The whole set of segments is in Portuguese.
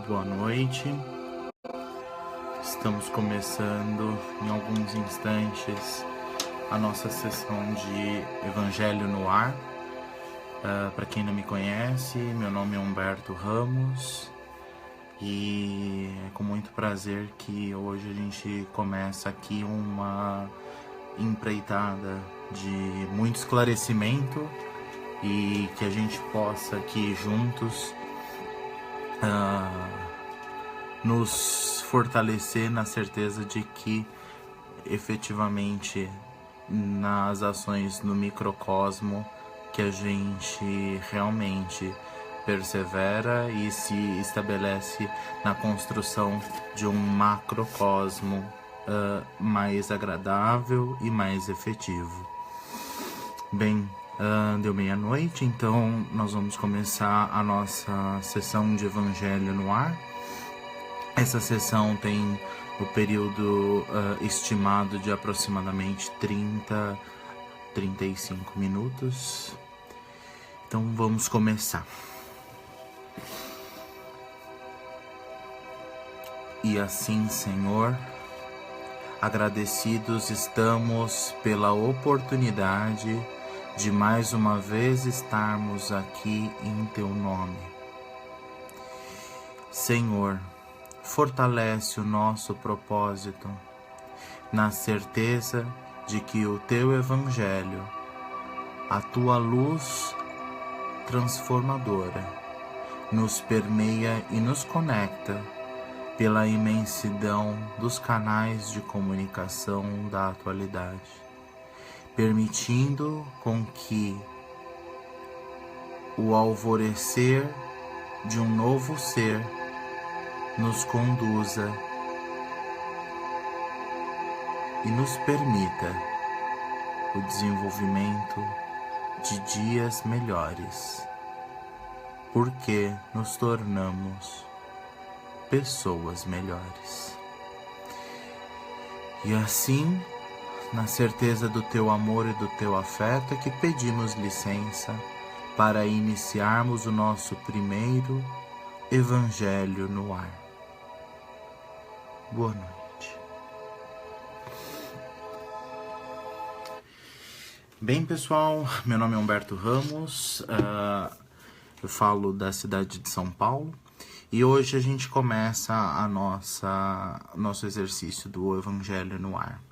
Boa noite. Estamos começando em alguns instantes a nossa sessão de Evangelho no Ar. Para quem não me conhece, meu nome é Humberto Ramos e é com muito prazer que hoje a gente começa aqui uma empreitada de muito esclarecimento e que a gente possa aqui juntos nos fortalecer na certeza de que efetivamente nas ações no microcosmo que a gente realmente persevera e se estabelece na construção de um macrocosmo mais agradável e mais efetivo. Bem, deu meia-noite, então nós vamos começar a nossa sessão de Evangelho no Ar. Essa sessão tem o período estimado de aproximadamente 35 minutos. Então vamos começar. E assim, Senhor, agradecidos estamos pela oportunidade de mais uma vez estarmos aqui em Teu nome. Senhor, fortalece o nosso propósito na certeza de que o Teu Evangelho, a Tua luz transformadora, nos permeia e nos conecta pela imensidão dos canais de comunicação da atualidade, permitindo com que o alvorecer de um novo ser nos conduza e nos permita o desenvolvimento de dias melhores, porque nos tornamos pessoas melhores. E assim, na certeza do Teu amor e do Teu afeto, é que pedimos licença para iniciarmos o nosso primeiro Evangelho no Ar. Boa noite. Bem, pessoal, meu nome é Humberto Ramos, eu falo da cidade de São Paulo e hoje a gente começa nosso exercício do Evangelho no Ar,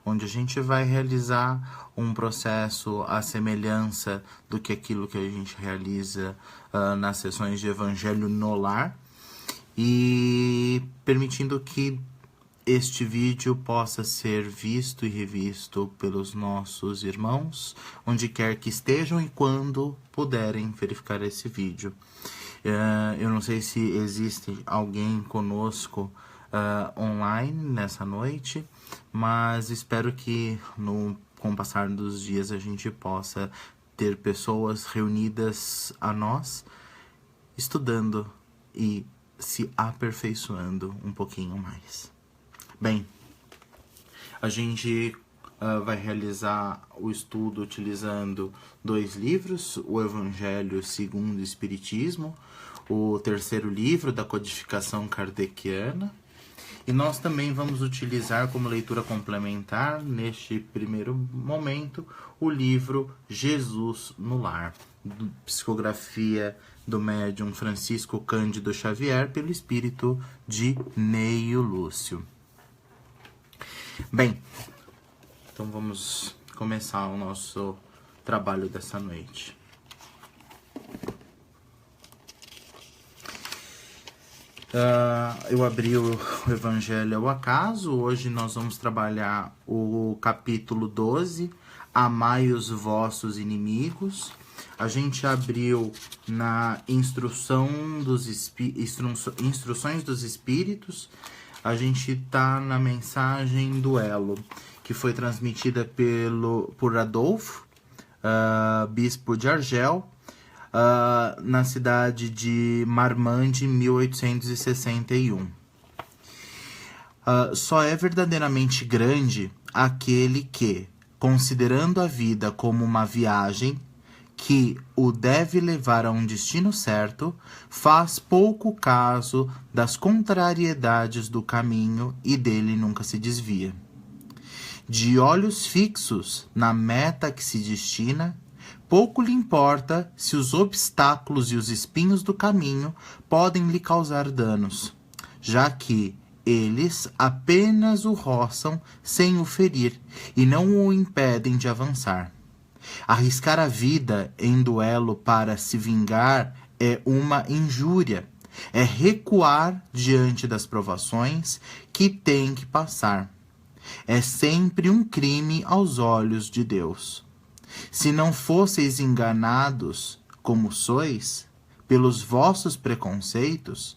onde a gente vai realizar um processo à semelhança do que aquilo que a gente realiza nas sessões de Evangelho no Lar, e permitindo que este vídeo possa ser visto e revisto pelos nossos irmãos, onde quer que estejam e quando puderem verificar esse vídeo. Eu não sei se existe alguém conosco online nessa noite, mas espero que com o passar dos dias a gente possa ter pessoas reunidas a nós, estudando e se aperfeiçoando um pouquinho mais. Bem, a gente vai realizar o estudo utilizando 2 livros, o Evangelho segundo o Espiritismo, o terceiro livro da codificação kardeciana, e nós também vamos utilizar como leitura complementar, neste primeiro momento, o livro Jesus no Lar, psicografia do médium Francisco Cândido Xavier pelo espírito de Neio Lúcio. Bem, então vamos começar o nosso trabalho dessa noite. Eu abri o Evangelho ao acaso. Hoje nós vamos trabalhar o capítulo 12, Amai os vossos inimigos. A gente abriu na Instruções dos Espíritos. A gente está na mensagem do Elo, que foi transmitida por Adolfo, bispo de Argel, na cidade de Marmande, em 1861. Só é verdadeiramente grande aquele que, considerando a vida como uma viagem, que o deve levar a um destino certo, faz pouco caso das contrariedades do caminho e dele nunca se desvia. De olhos fixos na meta que se destina, pouco lhe importa se os obstáculos e os espinhos do caminho podem lhe causar danos, já que eles apenas o roçam sem o ferir e não o impedem de avançar. Arriscar a vida em duelo para se vingar é uma injúria, é recuar diante das provações que tem que passar. É sempre um crime aos olhos de Deus. Se não fosseis enganados, como sois, pelos vossos preconceitos,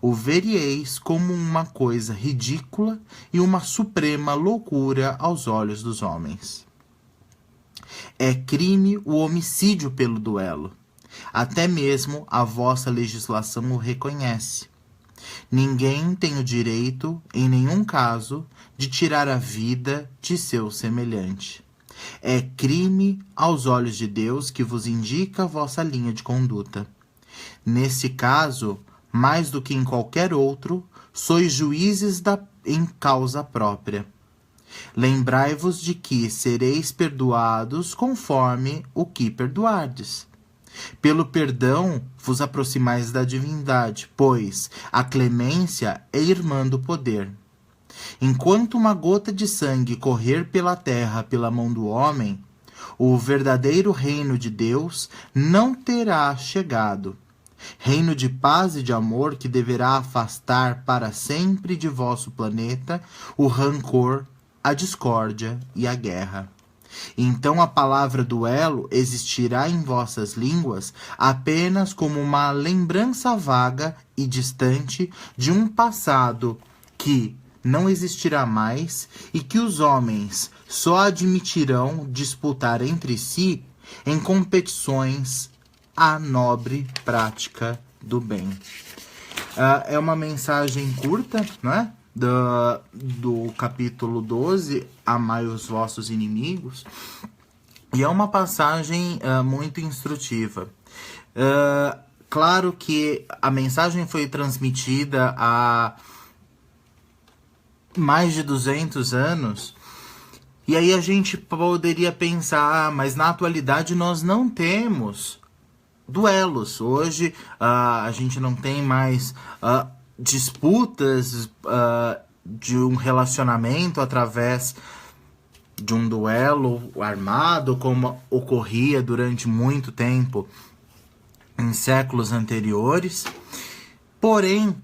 o veríeis como uma coisa ridícula e uma suprema loucura aos olhos dos homens. É crime o homicídio pelo duelo. Até mesmo a vossa legislação o reconhece. Ninguém tem o direito, em nenhum caso, de tirar a vida de seu semelhante. É crime aos olhos de Deus que vos indica a vossa linha de conduta. Nesse caso, mais do que em qualquer outro, sois juízes em causa própria. Lembrai-vos de que sereis perdoados conforme o que perdoardes. Pelo perdão vos aproximais da divindade, pois a clemência é irmã do poder. Enquanto uma gota de sangue correr pela terra pela mão do homem, o verdadeiro reino de Deus não terá chegado. Reino de paz e de amor que deverá afastar para sempre de vosso planeta o rancor, a discórdia e a guerra. Então a palavra duelo existirá em vossas línguas apenas como uma lembrança vaga e distante de um passado que não existirá mais e que os homens só admitirão disputar entre si em competições à nobre prática do bem. É uma mensagem curta, não é? Do capítulo 12, Amai os vossos inimigos, e é uma passagem muito instrutiva. Claro que a mensagem foi transmitida há mais de 200 anos, e aí a gente poderia pensar, mas na atualidade nós não temos duelos. Hoje a gente não tem mais disputas de um relacionamento através de um duelo armado, como ocorria durante muito tempo em séculos anteriores. Porém,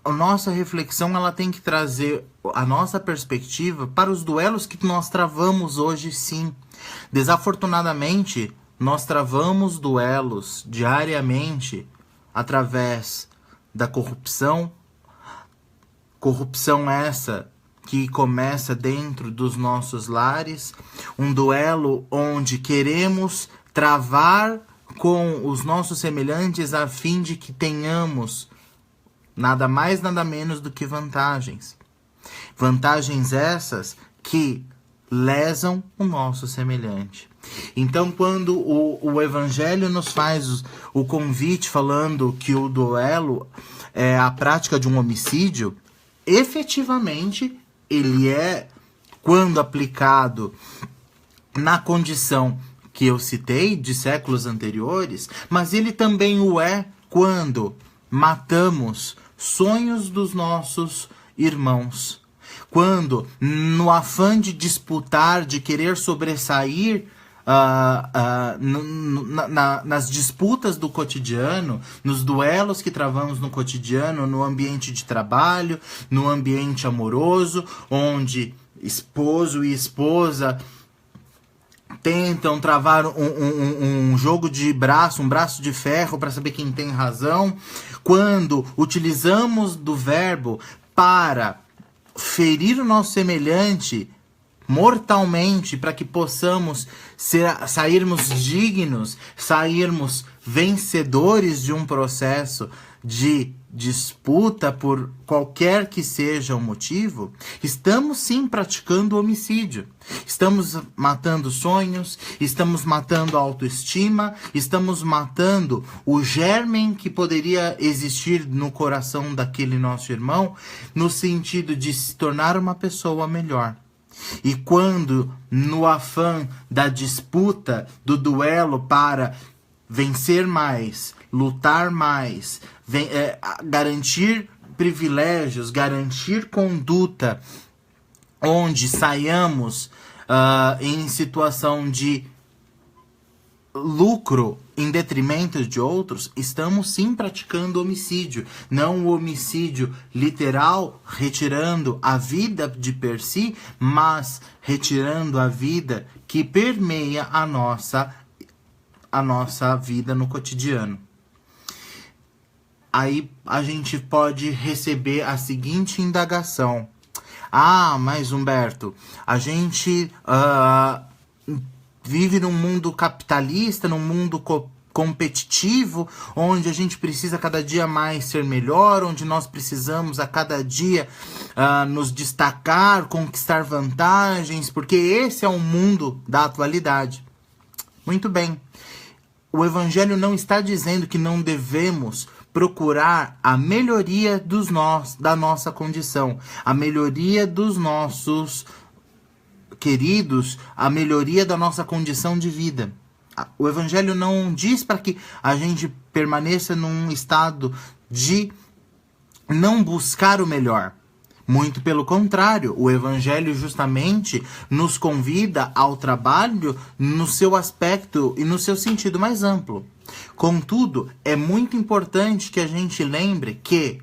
a nossa reflexão ela tem que trazer a nossa perspectiva para os duelos que nós travamos hoje, sim. Desafortunadamente, nós travamos duelos diariamente através da corrupção essa que começa dentro dos nossos lares, um duelo onde queremos travar com os nossos semelhantes a fim de que tenhamos nada mais, nada menos do que vantagens. Vantagens essas que lesam o nosso semelhante. Então, quando o Evangelho nos faz o convite falando que o duelo é a prática de um homicídio, efetivamente ele é, quando aplicado na condição que eu citei de séculos anteriores, mas ele também o é quando matamos sonhos dos nos irmãos. Quando, no afã de disputar, de querer sobressair nas disputas do cotidiano, nos duelos que travamos no cotidiano, no ambiente de trabalho, no ambiente amoroso, onde esposo e esposa tentam travar um jogo de braço, um braço de ferro para saber quem tem razão, quando utilizamos do verbo para ferir o nosso semelhante mortalmente, para que possamos sairmos dignos, sairmos vencedores de um processo de disputa por qualquer que seja o motivo, estamos sim praticando homicídio. Estamos matando sonhos, estamos matando a autoestima, estamos matando o germen que poderia existir no coração daquele nosso irmão, no sentido de se tornar uma pessoa melhor. E quando, no afã da disputa, do duelo para vencer mais, lutar mais, garantir privilégios, garantir conduta, onde saiamos em situação de lucro em detrimento de outros, estamos sim praticando homicídio. Não o homicídio literal, retirando a vida de per si, mas retirando a vida que permeia a nossa vida no cotidiano. Aí a gente pode receber a seguinte indagação. Mas Humberto, a gente vive num mundo capitalista, num mundo competitivo, onde a gente precisa cada dia mais ser melhor, onde nós precisamos a cada dia nos destacar, conquistar vantagens, porque esse é o mundo da atualidade. Muito bem. O Evangelho não está dizendo que não devemos procurar a melhoria da nossa condição, a melhoria dos nossos queridos, a melhoria da nossa condição de vida. O Evangelho não diz para que a gente permaneça num estado de não buscar o melhor. Muito pelo contrário, o Evangelho justamente nos convida ao trabalho no seu aspecto e no seu sentido mais amplo. Contudo, é muito importante que a gente lembre que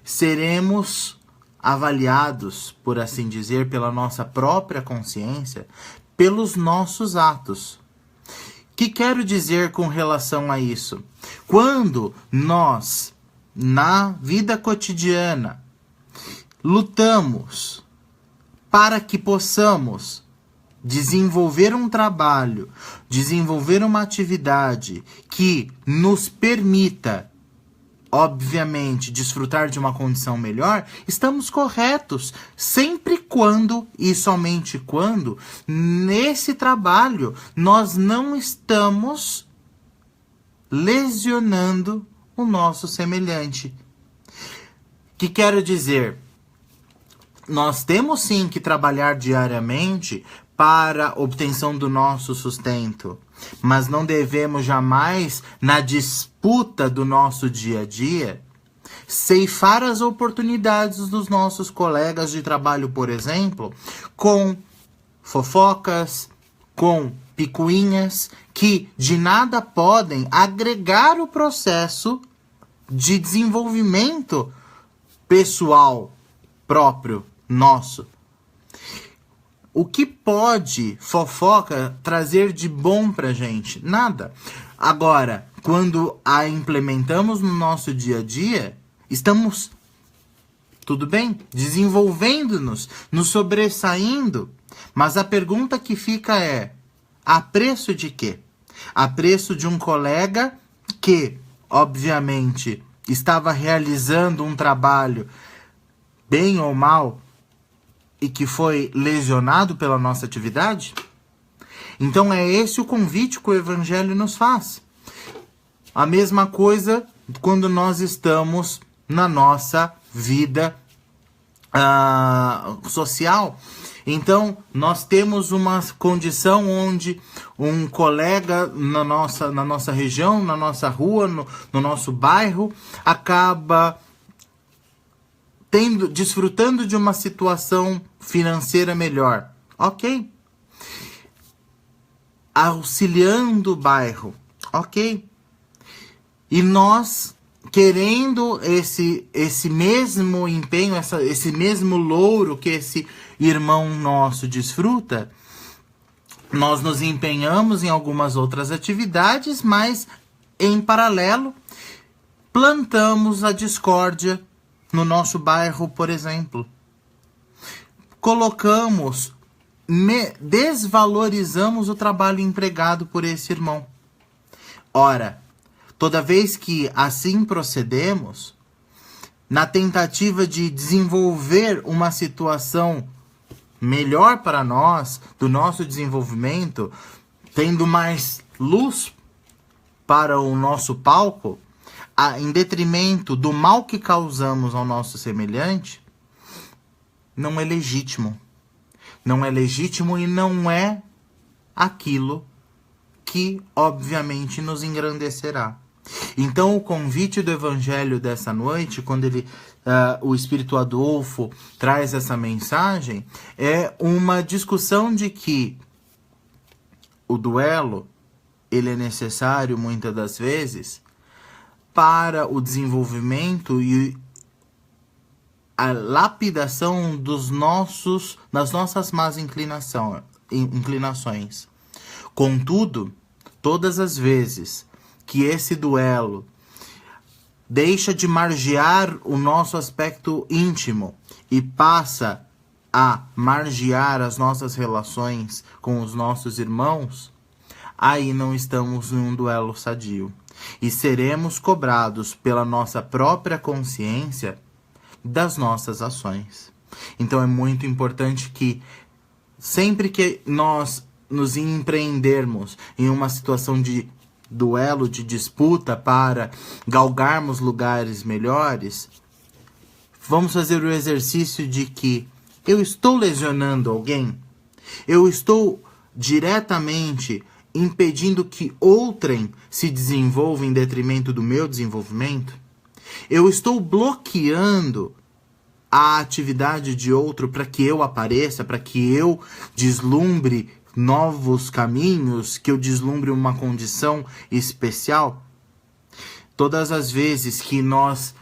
seremos avaliados, por assim dizer, pela nossa própria consciência, pelos nossos atos. O que quero dizer com relação a isso? Quando nós, na vida cotidiana, lutamos para que possamos desenvolver um trabalho, desenvolver uma atividade que nos permita, obviamente, desfrutar de uma condição melhor, estamos corretos, sempre quando e somente quando, nesse trabalho, nós não estamos lesionando o nosso semelhante. O que quero dizer? Nós temos sim que trabalhar diariamente para a obtenção do nosso sustento, mas não devemos jamais, na disputa do nosso dia a dia, ceifar as oportunidades dos nossos colegas de trabalho, por exemplo, com fofocas, com picuinhas, que de nada podem agregar o processo de desenvolvimento pessoal próprio nosso. O que pode fofoca trazer de bom pra gente? Nada. Agora, quando a implementamos no nosso dia a dia, estamos, tudo bem, desenvolvendo-nos, nos sobressaindo. Mas a pergunta que fica é, a preço de quê? A preço de um colega que, obviamente, estava realizando um trabalho bem ou mal, e que foi lesionado pela nossa atividade? Então é esse o convite que o Evangelho nos faz. A mesma coisa quando nós estamos na nossa vida social. Então nós temos uma condição onde um colega na nossa região, na nossa rua, no nosso bairro, acaba desfrutando de uma situação financeira melhor. Ok. Auxiliando o bairro. Ok. E nós, querendo esse mesmo empenho, esse mesmo louro que esse irmão nosso desfruta, nós nos empenhamos em algumas outras atividades, mas, em paralelo, plantamos a discórdia no nosso bairro, por exemplo. Desvalorizamos o trabalho empregado por esse irmão. Ora, toda vez que assim procedemos, na tentativa de desenvolver uma situação melhor para nós, do nosso desenvolvimento, tendo mais luz para o nosso palco, em detrimento do mal que causamos ao nosso semelhante, não é legítimo. Não é legítimo e não é aquilo que, obviamente, nos engrandecerá. Então, o convite do Evangelho dessa noite, quando o Espírito Adolfo traz essa mensagem, é uma discussão de que o duelo, ele é necessário, muitas das vezes, para o desenvolvimento e a lapidação das nossas más inclinações. Contudo, todas as vezes que esse duelo deixa de margear o nosso aspecto íntimo e passa a margear as nossas relações com os nossos irmãos, aí não estamos em um duelo sadio. E seremos cobrados pela nossa própria consciência das nossas ações. Então é muito importante que sempre que nós nos empreendermos em uma situação de duelo, de disputa para galgarmos lugares melhores, vamos fazer o exercício de que eu estou lesionando alguém, eu estou diretamente impedindo que outrem se desenvolva em detrimento do meu desenvolvimento, eu estou bloqueando a atividade de outro para que eu apareça, para que eu deslumbre novos caminhos, que eu deslumbre uma condição especial. Todas as vezes que nós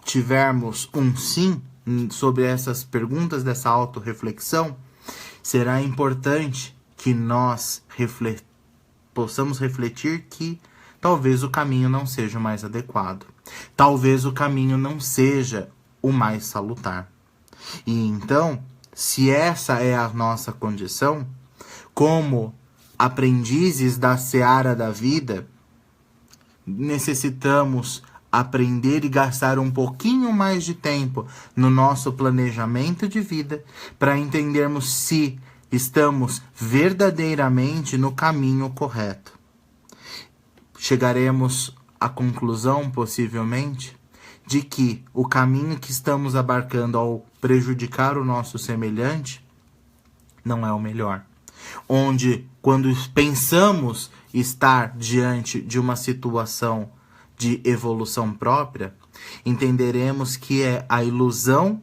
tivermos um sim sobre essas perguntas dessa autorreflexão, será importante que nós possamos refletir que talvez o caminho não seja o mais adequado. Talvez o caminho não seja o mais salutar. E então, se essa é a nossa condição, como aprendizes da seara da vida, necessitamos aprender e gastar um pouquinho mais de tempo no nosso planejamento de vida para entendermos se estamos verdadeiramente no caminho correto. Chegaremos à conclusão, possivelmente, de que o caminho que estamos abarcando ao prejudicar o nosso semelhante não é o melhor. Onde, quando pensamos estar diante de uma situação de evolução própria, entenderemos que é a ilusão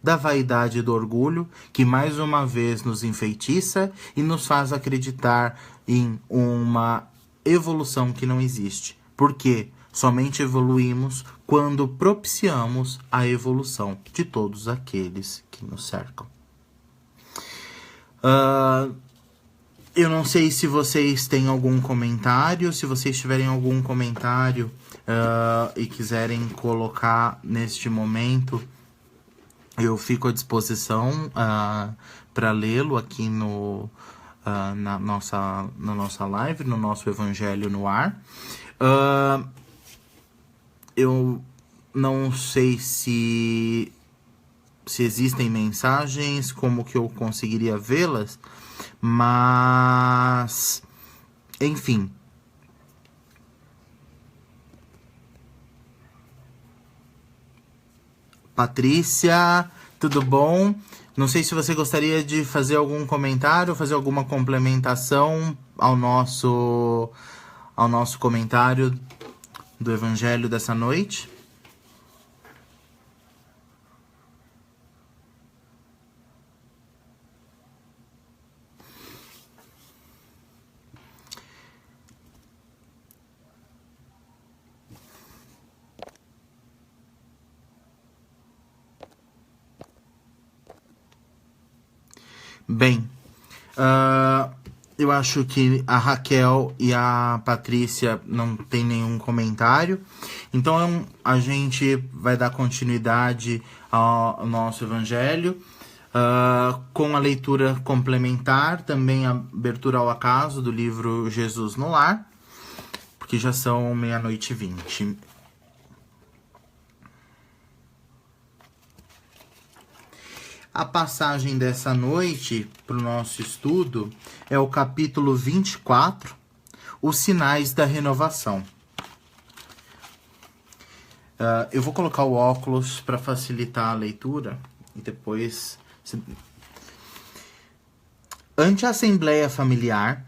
da vaidade e do orgulho que mais uma vez nos enfeitiça e nos faz acreditar em uma evolução que não existe. Porque somente evoluímos quando propiciamos a evolução de todos aqueles que nos cercam. Eu não sei se vocês têm algum comentário. Se vocês tiverem algum comentário e quiserem colocar neste momento, eu fico à disposição para lê-lo aqui na nossa live, no nosso Evangelho no Ar. Eu não sei se existem mensagens, como que eu conseguiria vê-las, mas enfim. Patrícia, tudo bom? Não sei se você gostaria de fazer algum comentário, fazer alguma complementação ao nosso comentário do Evangelho dessa noite. Bem, eu acho que a Raquel e a Patrícia não tem nenhum comentário. Então a gente vai dar continuidade ao nosso Evangelho com a leitura complementar, também a abertura ao acaso do livro Jesus no Lar, porque já são 00:20. A passagem dessa noite para o nosso estudo é o capítulo 24, os sinais da renovação. Eu vou colocar o óculos para facilitar a leitura e depois... Ante a assembleia familiar,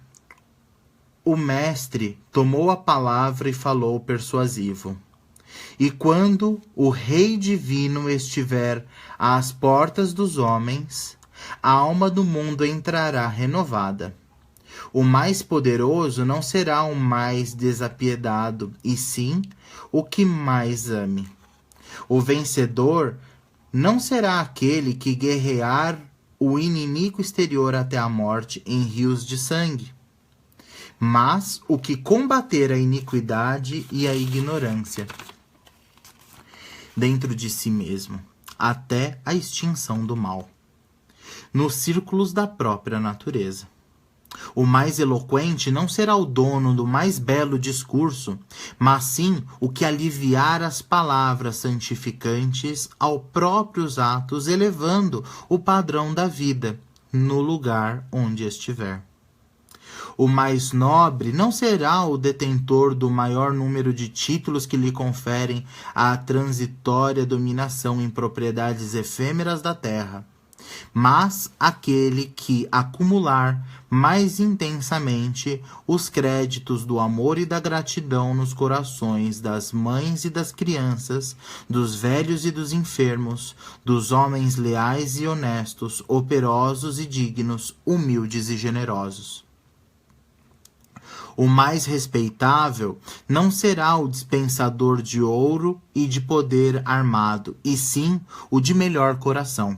o mestre tomou a palavra e falou persuasivo. E quando o Rei Divino estiver às portas dos homens, a alma do mundo entrará renovada. O mais poderoso não será o mais desapiedado, e sim o que mais ame. O vencedor não será aquele que guerrear o inimigo exterior até a morte em rios de sangue, mas o que combater a iniquidade e a ignorância dentro de si mesmo, até a extinção do mal, nos círculos da própria natureza. O mais eloquente não será o dono do mais belo discurso, mas sim o que aliviar as palavras santificantes aos próprios atos, elevando o padrão da vida no lugar onde estiver. O mais nobre não será o detentor do maior número de títulos que lhe conferem a transitória dominação em propriedades efêmeras da terra, mas aquele que acumular mais intensamente os créditos do amor e da gratidão nos corações das mães e das crianças, dos velhos e dos enfermos, dos homens leais e honestos, operosos e dignos, humildes e generosos. O mais respeitável não será o dispensador de ouro e de poder armado, e sim o de melhor coração.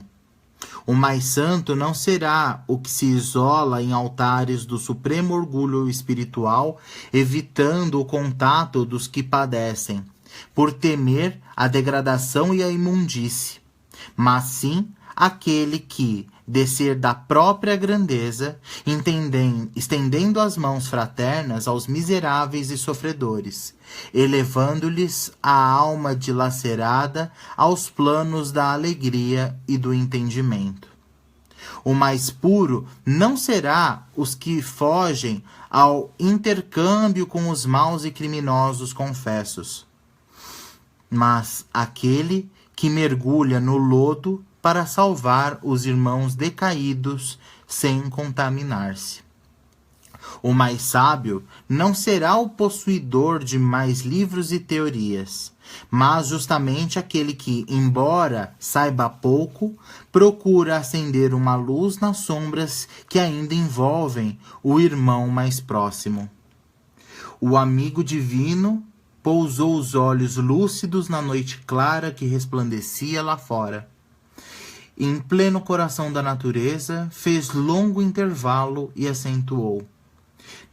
O mais santo não será o que se isola em altares do supremo orgulho espiritual, evitando o contato dos que padecem, por temer a degradação e a imundície, mas sim aquele que, descer da própria grandeza, estendendo as mãos fraternas aos miseráveis e sofredores, elevando-lhes a alma dilacerada aos planos da alegria e do entendimento. O mais puro não será os que fogem ao intercâmbio com os maus e criminosos confessos, mas aquele que mergulha no lodo para salvar os irmãos decaídos sem contaminar-se. O mais sábio não será o possuidor de mais livros e teorias, mas justamente aquele que, embora saiba pouco, procura acender uma luz nas sombras que ainda envolvem o irmão mais próximo. O amigo divino pousou os olhos lúcidos na noite clara que resplandecia lá fora. Em pleno coração da natureza, fez longo intervalo e acentuou.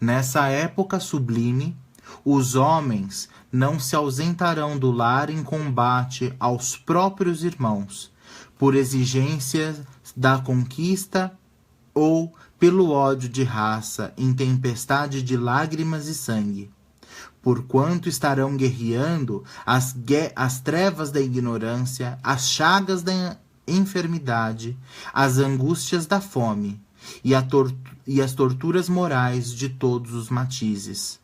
Nessa época sublime, os homens não se ausentarão do lar em combate aos próprios irmãos, por exigências da conquista ou pelo ódio de raça em tempestade de lágrimas e sangue. Porquanto estarão guerreando as trevas da ignorância, as chagas da enfermidade, as angústias da fome e as torturas morais de todos os matizes.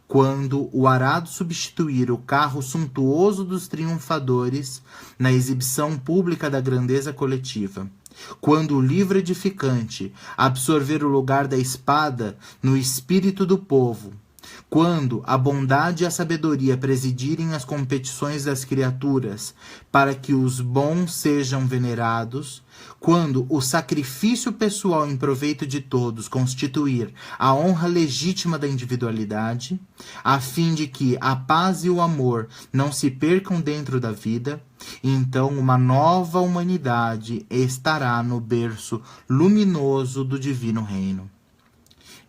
Quando o arado substituir o carro suntuoso dos triunfadores na exibição pública da grandeza coletiva, quando o livro edificante absorver o lugar da espada no espírito do povo, quando a bondade e a sabedoria presidirem as competições das criaturas para que os bons sejam venerados, quando o sacrifício pessoal em proveito de todos constituir a honra legítima da individualidade, a fim de que a paz e o amor não se percam dentro da vida, então uma nova humanidade estará no berço luminoso do divino reino.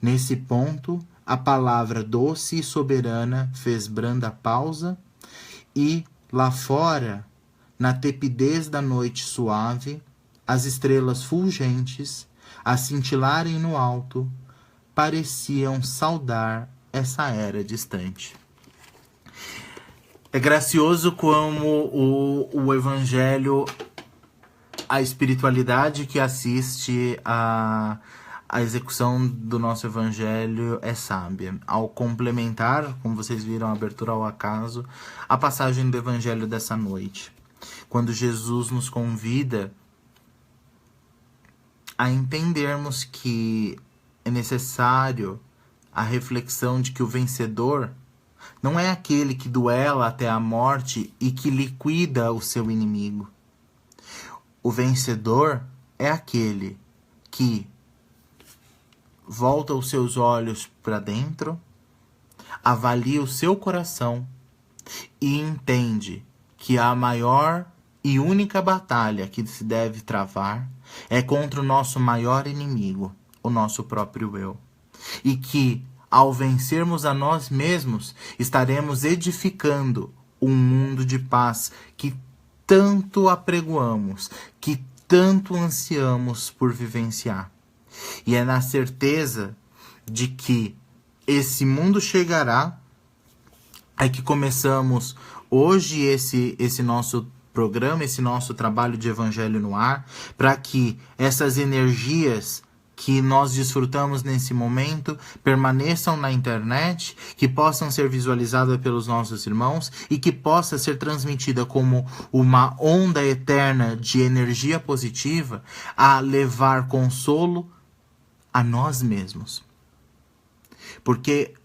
Nesse ponto, a palavra doce e soberana fez branda pausa e, lá fora, na tepidez da noite suave, as estrelas fulgentes, a cintilarem no alto, pareciam saudar essa era distante. É gracioso como o Evangelho a espiritualidade que assiste a execução do nosso evangelho é sábia. Ao complementar, como vocês viram, a abertura ao acaso, a passagem do evangelho dessa noite, quando Jesus nos convida a entendermos que é necessário a reflexão de que o vencedor não é aquele que duela até a morte e que liquida o seu inimigo. O vencedor é aquele que volta os seus olhos para dentro, avalia o seu coração e entende que a maior e única batalha que se deve travar é contra o nosso maior inimigo, o nosso próprio eu. E que, ao vencermos a nós mesmos, estaremos edificando um mundo de paz que tanto apregoamos, que tanto ansiamos por vivenciar. E é na certeza de que esse mundo chegará é que começamos hoje esse nosso programa, esse nosso trabalho de Evangelho no Ar, para que essas energias que nós desfrutamos nesse momento permaneçam na internet, que possam ser visualizadas pelos nossos irmãos e que possa ser transmitida como uma onda eterna de energia positiva a levar consolo a nós mesmos. Porque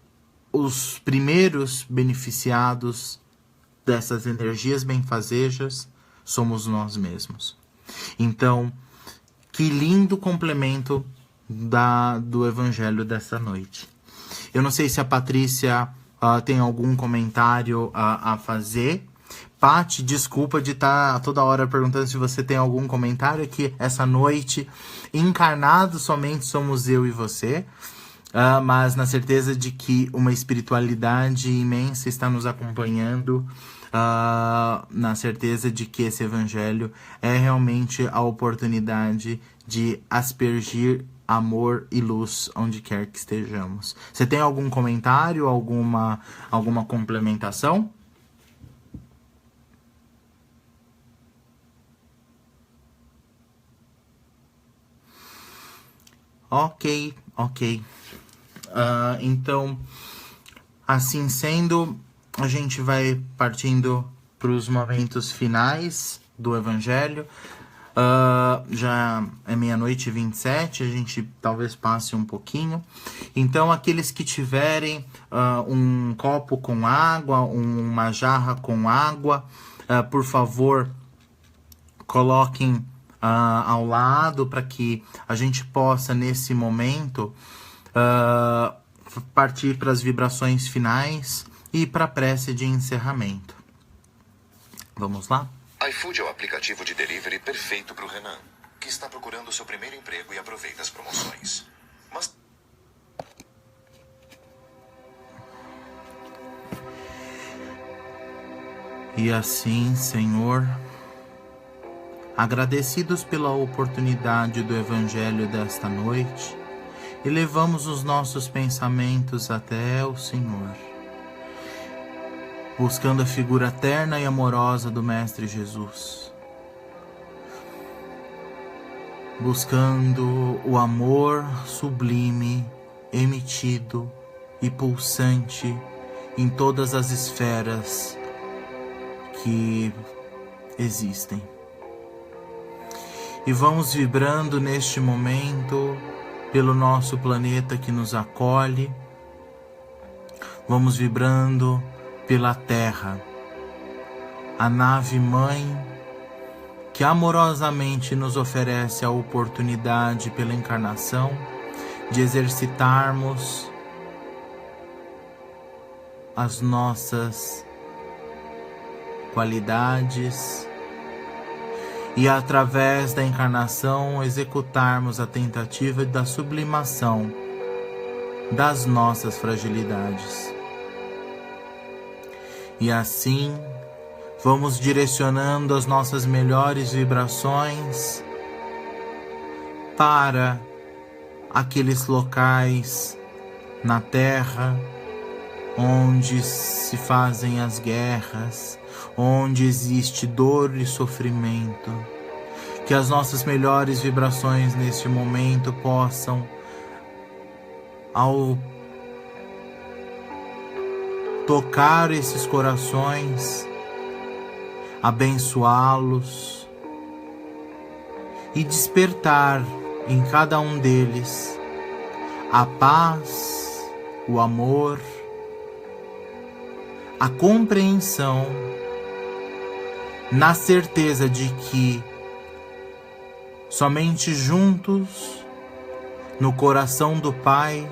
os primeiros beneficiados dessas energias benfazejas somos nós mesmos. Então, que lindo complemento do evangelho dessa noite. Eu não sei se a Patrícia tem algum comentário a fazer. Paty, desculpa de estar toda hora perguntando se você tem algum comentário, que essa noite, encarnados somente somos eu e você, mas na certeza de que uma espiritualidade imensa está nos acompanhando, na certeza de que esse evangelho é realmente a oportunidade de aspergir amor e luz onde quer que estejamos. Você tem algum comentário, alguma complementação? Ok. Então, assim sendo, a gente vai partindo para os momentos finais do Evangelho. Já é 00:27, a gente talvez passe um pouquinho. Então, aqueles que tiverem um copo com água, uma jarra com água, por favor, coloquem ao lado para que a gente possa, nesse momento, partir para as vibrações finais e para a prece de encerramento. Vamos lá? iFood é o aplicativo de delivery perfeito para o Renan, que está procurando seu primeiro emprego e aproveita as promoções. Mas... E assim, Senhor, agradecidos pela oportunidade do Evangelho desta noite, elevamos os nossos pensamentos até o Senhor, buscando a figura terna e amorosa do Mestre Jesus, buscando o amor sublime, emitido e pulsante em todas as esferas que existem. E vamos vibrando neste momento pelo nosso planeta que nos acolhe, vamos vibrando pela Terra, a nave-mãe que amorosamente nos oferece a oportunidade pela encarnação de exercitarmos as nossas qualidades e, através da encarnação, executarmos a tentativa da sublimação das nossas fragilidades. E assim, vamos direcionando as nossas melhores vibrações para aqueles locais na Terra onde se fazem as guerras, onde existe dor e sofrimento. que as nossas melhores vibrações neste momento possam, ao tocar esses corações, abençoá-los e despertar em cada um deles a paz, o amor, a compreensão, na certeza de que somente juntos, no coração do Pai,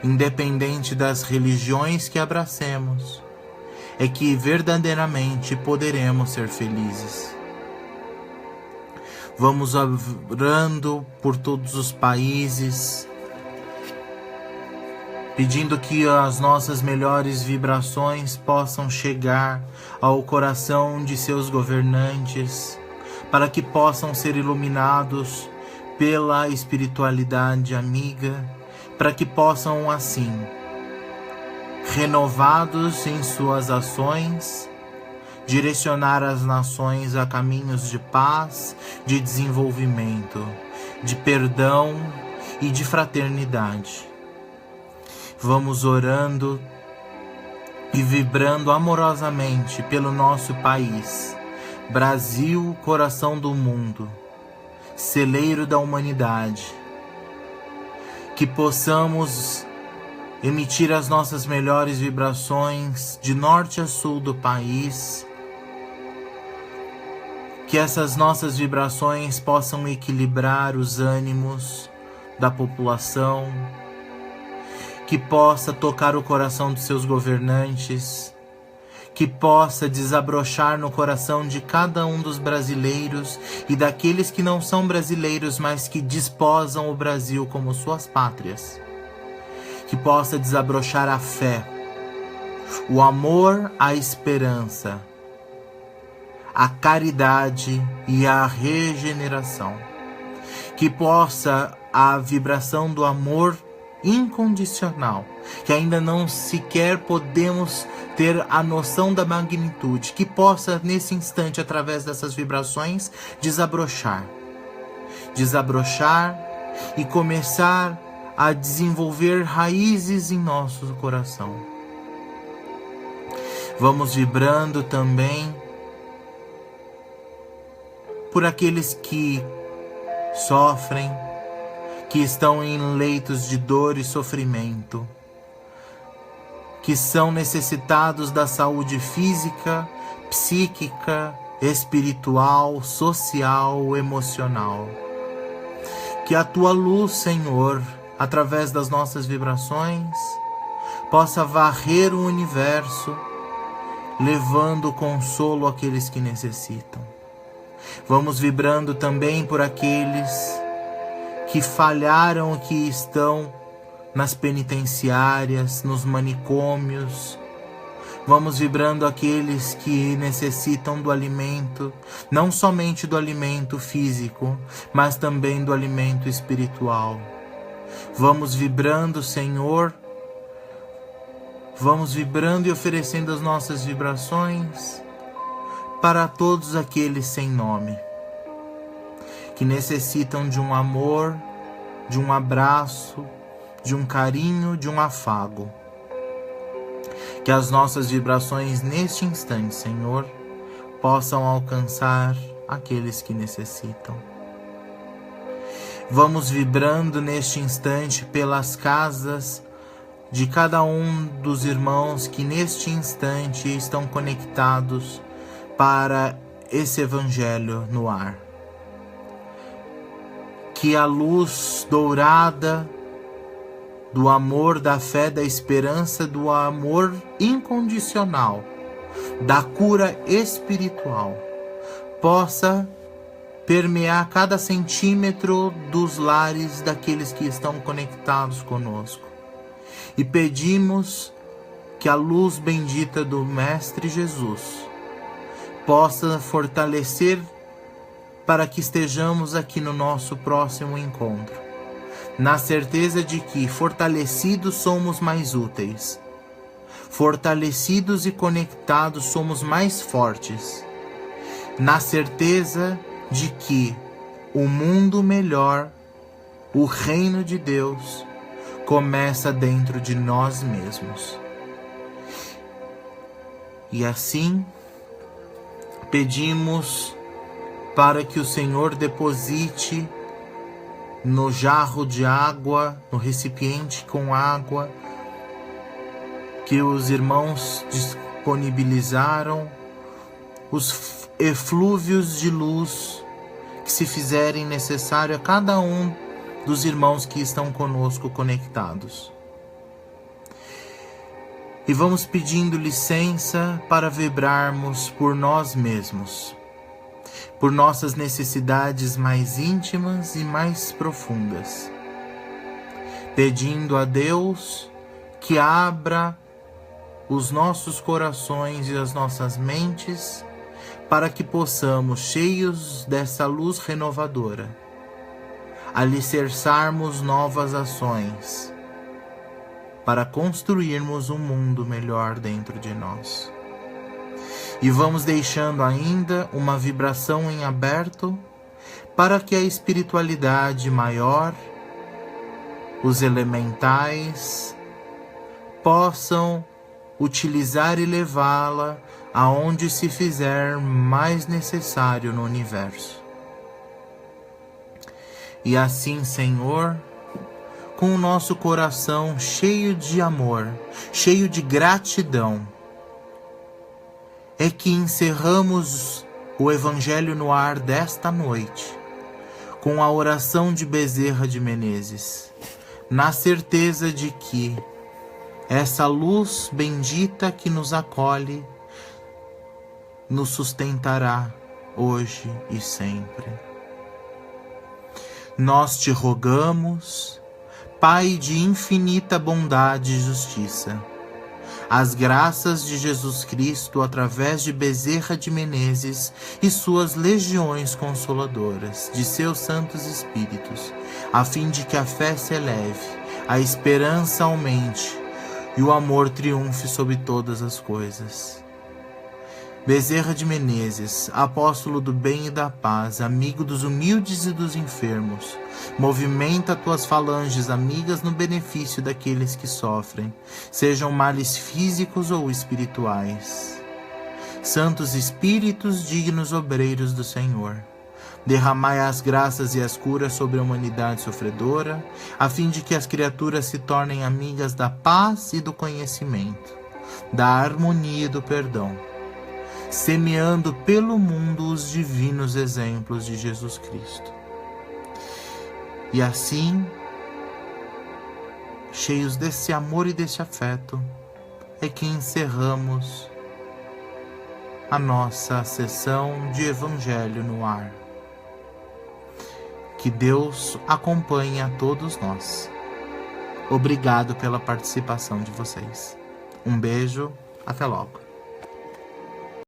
independente das religiões que abracemos, é que verdadeiramente poderemos ser felizes. Vamos orando por todos os países, pedindo que as nossas melhores vibrações possam chegar ao coração de seus governantes, para que possam ser iluminados pela espiritualidade amiga, para que possam assim, renovados em suas ações, direcionar as nações a caminhos de paz, de desenvolvimento, de perdão e de fraternidade. Vamos orando e vibrando amorosamente pelo nosso país, Brasil, coração do mundo, celeiro da humanidade, que possamos emitir as nossas melhores vibrações de norte a sul do país, que essas nossas vibrações possam equilibrar os ânimos da população, que possa tocar o coração dos seus governantes, que possa desabrochar no coração de cada um dos brasileiros e daqueles que não são brasileiros, mas que desposam o Brasil como suas pátrias. Que possa desabrochar a fé, o amor, a esperança, a caridade e a regeneração. Que possa a vibração do amor incondicional, que ainda não sequer podemos ter a noção da magnitude, que possa nesse instante, através dessas vibrações, desabrochar e começar a desenvolver raízes em nosso coração. Vamos vibrando também por aqueles que sofrem, que estão em leitos de dor e sofrimento, que são necessitados da saúde física, psíquica, espiritual, social, emocional. Que a tua luz, Senhor, através das nossas vibrações, possa varrer o universo, levando consolo àqueles que necessitam. Vamos vibrando também por aqueles que falharam, que estão nas penitenciárias, nos manicômios. Vamos vibrando aqueles que necessitam do alimento, não somente do alimento físico, mas também do alimento espiritual. Vamos vibrando, Senhor, vamos vibrando e oferecendo as nossas vibrações para todos aqueles sem nome, que necessitam de um amor, de um abraço, de um carinho, de um afago. Que as nossas vibrações neste instante, Senhor, possam alcançar aqueles que necessitam. Vamos vibrando neste instante pelas casas de cada um dos irmãos que neste instante estão conectados para esse Evangelho no ar. Que a luz dourada do amor, da fé, da esperança, do amor incondicional, da cura espiritual, possa permear cada centímetro dos lares daqueles que estão conectados conosco. E pedimos que a luz bendita do Mestre Jesus possa fortalecer para que estejamos aqui no nosso próximo encontro, na certeza de que fortalecidos somos mais úteis, fortalecidos e conectados somos mais fortes, na certeza de que o mundo melhor, o reino de Deus, começa dentro de nós mesmos. E assim, pedimos para que o Senhor deposite no jarro de água, no recipiente com água, que os irmãos disponibilizaram, os eflúvios de luz que se fizerem necessário a cada um dos irmãos que estão conosco conectados. E vamos pedindo licença para vibrarmos por nós mesmos, por nossas necessidades mais íntimas e mais profundas, pedindo a Deus que abra os nossos corações e as nossas mentes para que possamos, cheios dessa luz renovadora, alicerçarmos novas ações para construirmos um mundo melhor dentro de nós. E vamos deixando ainda uma vibração em aberto para que a espiritualidade maior, os elementais, possam utilizar e levá-la aonde se fizer mais necessário no universo. E assim, Senhor, com o nosso coração cheio de amor, cheio de gratidão, é que encerramos o Evangelho no Ar desta noite, com a oração de Bezerra de Menezes, na certeza de que essa luz bendita que nos acolhe nos sustentará hoje e sempre. Nós te rogamos, Pai de infinita bondade e justiça, as graças de Jesus Cristo através de Bezerra de Menezes e suas legiões consoladoras, de seus santos espíritos, a fim de que a fé se eleve, a esperança aumente e o amor triunfe sobre todas as coisas. Bezerra de Menezes, apóstolo do bem e da paz, amigo dos humildes e dos enfermos, movimenta tuas falanges amigas no benefício daqueles que sofrem, sejam males físicos ou espirituais. Santos Espíritos, dignos obreiros do Senhor, derramai as graças e as curas sobre a humanidade sofredora, a fim de que as criaturas se tornem amigas da paz e do conhecimento, da harmonia e do perdão, semeando pelo mundo os divinos exemplos de Jesus Cristo. E assim, cheios desse amor e desse afeto, é que encerramos a nossa sessão de Evangelho no Ar. Que Deus acompanhe a todos nós. Obrigado pela participação de vocês. Um beijo, até logo.